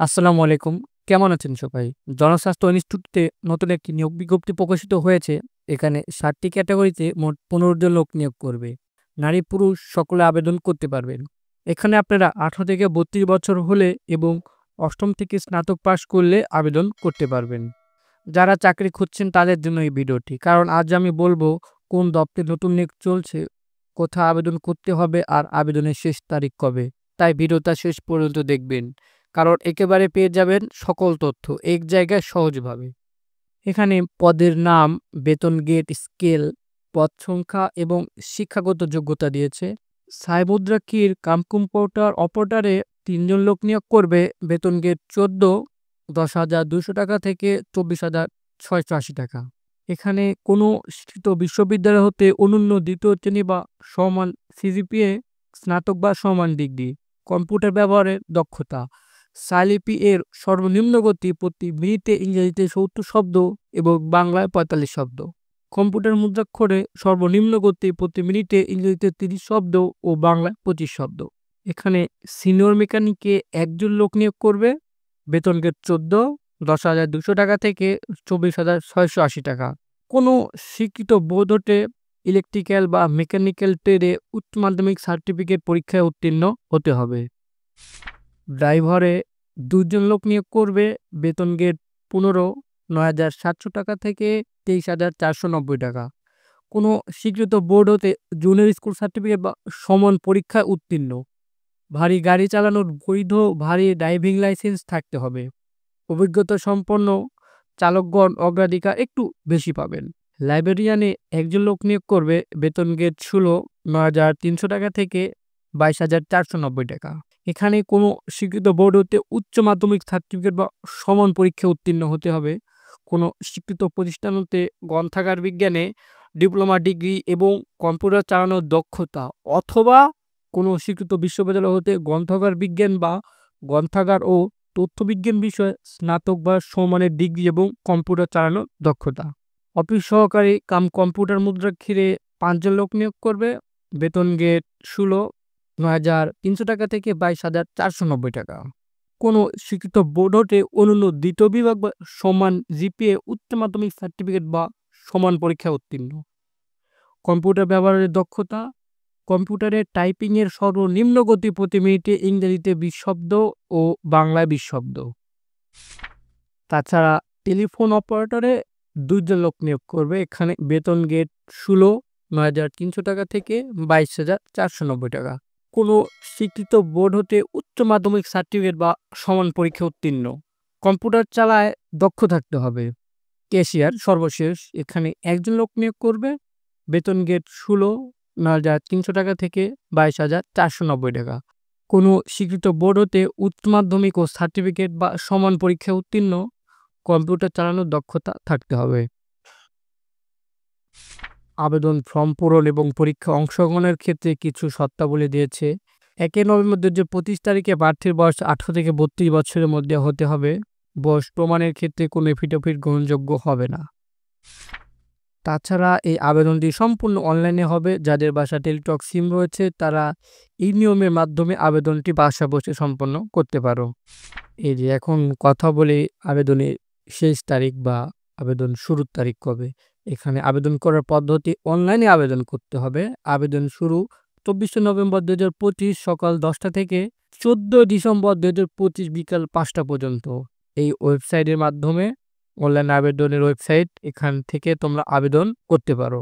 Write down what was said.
আসসালামু আলাইকুম। কেমন আছেন সবাই? জনস্বাস্থ্য ইনস্টিটিউটে নতুন একটি নিয়োগ বিজ্ঞপ্তি প্রকাশিত হয়েছে। এখানে ৭ টি ক্যাটেগরিতে মোট ১৫ জন লোক নিয়োগ করবে। নারী পুরুষ সকলে আবেদন করতে পারবেন। এখানে আপনারা ১৮ থেকে ৩২ বছর হলে এবং অষ্টম থেকে স্নাতক পাস করলে আবেদন করতে পারবেন। যারা চাকরি খুঁজছেন তাদের জন্য এই ভিডিওটি। কারণ আজ আমি বলব কোন দপ্তরে নতুন নিয়োগ চলছে, কোথায় আবেদন করতে হবে আর আবেদনের শেষ তারিখ কবে। তাই ভিডিওটা শেষ পর্যন্ত দেখবেন। কারণ একেবারে পেয়ে যাবেন সকল তথ্য এক জায়গায় সহজভাবে। এখানে পদের নাম, বেতন গেট স্কেল, পদ সংখ্যা এবং শিক্ষাগত যোগ্যতা দিয়েছে। সাইমুদ্রাকির কাম কম্পিউটার অপারেটরে ৩ জন লোক নিয়োগ করবে। বেতন গেট ১৪, ১০,২০০ টাকা থেকে ২৪,৬৮০ টাকা। এখানে কোনো শিক্ষিত বিশ্ববিদ্যালয় হতে অনন্য দ্বিতীয় শ্রেণী বা সমান সিজিপিএ, স্নাতক বা সমান ডিগ্রি, কম্পিউটার ব্যবহারের দক্ষতা। সাইলিপি এর সর্বনিম্ন গতি প্রতি মিনিটে ইংরেজিতে ৭০ শব্দ এবং বাংলায় ৪৫ শব্দ। কম্পিউটার মুদ্রাক্ষরে সর্বনিম্ন গতি প্রতি মিনিটে ইংরেজিতে ৩০ শব্দ ও বাংলায় ২৫ শব্দ। এখানে সিনিয়র মেকানিকে ১ জন লোক নিয়োগ করবে। বেতন গ্রেড ১৪, ১০,২০০ টাকা থেকে ২৪,৬৮০ টাকা। কোনো স্বীকৃত বোর্ড হতে ইলেকট্রিক্যাল বা মেকানিক্যাল ট্রেডে উচ্চ মাধ্যমিক সার্টিফিকেট পরীক্ষায় উত্তীর্ণ হতে হবে। ড্রাইভারে ২ জন লোক নিয়োগ করবে। বেতন গ্রেড ১৫, ৯,৭০০ টাকা থেকে ২৩,৪৯০ টাকা। কোনো স্বীকৃত বোর্ড হতে জুনিয়র স্কুল সার্টিফিকেট বা সমান পরীক্ষায় উত্তীর্ণ। ভারী গাড়ি চালানোর বৈধ ভারী ড্রাইভিং লাইসেন্স থাকতে হবে। অভিজ্ঞতা সম্পন্ন চালকগণ অগ্রাধিকার একটু বেশি পাবেন। লাইব্রেরিয়ানে ১ জন লোক নিয়োগ করবে। বেতন গ্রেড ১৬, ৯,৩০০ টাকা থেকে ২২,৪৯০ টাকা। এখানে কোনো স্বীকৃত বোর্ড হতে উচ্চ মাধ্যমিক সার্টিফিকেট বা সমান পরীক্ষায় উত্তীর্ণ হতে হবে। কোনো স্বীকৃত প্রতিষ্ঠান হতে গ্রন্থাগার বিজ্ঞানে ডিপ্লোমা ডিগ্রি এবং কম্পিউটার চালানোর দক্ষতা, অথবা কোনো স্বীকৃত বিশ্ববিদ্যালয় হতে গ্রন্থাগার বিজ্ঞান বা গ্রন্থাগার ও তথ্যবিজ্ঞান বিষয়ে স্নাতক বা সমমানের ডিগ্রি এবং কম্পিউটার চালানোর দক্ষতা। অফিস সহকারী কাম কম্পিউটার মুদ্রাক্ষীরে ৫ জন লোক নিয়োগ করবে। বেতন গ্রেড ১৬, ৯,৩০০ টাকা থেকে ২২,৪৯০ টাকা। কোনো স্বীকৃত বোর্ড হতে অনন্য দ্বিতীয় বিভাগ বা সমান জিপিএ, উচ্চ মাধ্যমিক সার্টিফিকেট বা সমান পরীক্ষায় উত্তীর্ণ। কম্পিউটার ব্যবহারের দক্ষতা, কম্পিউটারে টাইপিংয়ের সর্বনিম্ন গতি প্রতি মিনিটে ইংরেজিতে ২০ শব্দ ও বাংলায় ২০ শব্দ। তাছাড়া টেলিফোন অপারেটরে ২ জন লোক নিয়োগ করবে। এখানে বেতন গ্রেড ১৬, ৯,৩০০ টাকা থেকে ২২,৪৯০ টাকা। কোনো স্বীকৃত বোর্ড হতে উচ্চ মাধ্যমিক সার্টিফিকেট বা সমান পরীক্ষা উত্তীর্ণ। কম্পিউটার চালায় দক্ষ থাকতে হবে। ক্যাশিয়ার সর্বশেষ, এখানে ১ জন লোক নিয়োগ করবে। বেতন গ্রেড ১৬, ৯,৩০০ টাকা থেকে ২২,৪৯০ টাকা। কোনো স্বীকৃত বোর্ড হতে উচ্চ মাধ্যমিক ও সার্টিফিকেট বা সমান পরীক্ষায় উত্তীর্ণ। কম্পিউটার চালানোর দক্ষতা থাকতে হবে। আবেদন ফর্ম পূরণ এবং পরীক্ষায় অংশগ্রহণের ক্ষেত্রে কিছু শর্তাবলী দিয়েছে। ১ নভেম্বর ২০২৫ তারিখে প্রার্থীর বয়স ১৮ থেকে ৩২ বছরের মধ্যে হতে হবে। বয়স প্রমাণের ক্ষেত্রে কোনো এফিডেভিট গ্রহণযোগ্য হবে না। তাছাড়া এই আবেদনটি সম্পূর্ণ অনলাইনে হবে। যাদের বাসায় টেলিটক সিম রয়েছে তারা এই নিয়মের মাধ্যমে আবেদনটি বাসায় বসে সম্পন্ন করতে পারো। এই যে এখন কথা বলি আবেদনের শেষ তারিখ বা আবেদন শুরুর তারিখ কবে। এখানে আবেদন করার পদ্ধতি, অনলাইনে আবেদন করতে হবে। আবেদন শুরু ২৪শে নভেম্বর ২০২৫ সকাল ১০টা থেকে ১৪ ডিসেম্বর ২০২৫ বিকাল ৫টা পর্যন্ত। এই ওয়েবসাইটের মাধ্যমে, অনলাইন আবেদনের ওয়েবসাইট, এখান থেকে তোমরা আবেদন করতে পারো।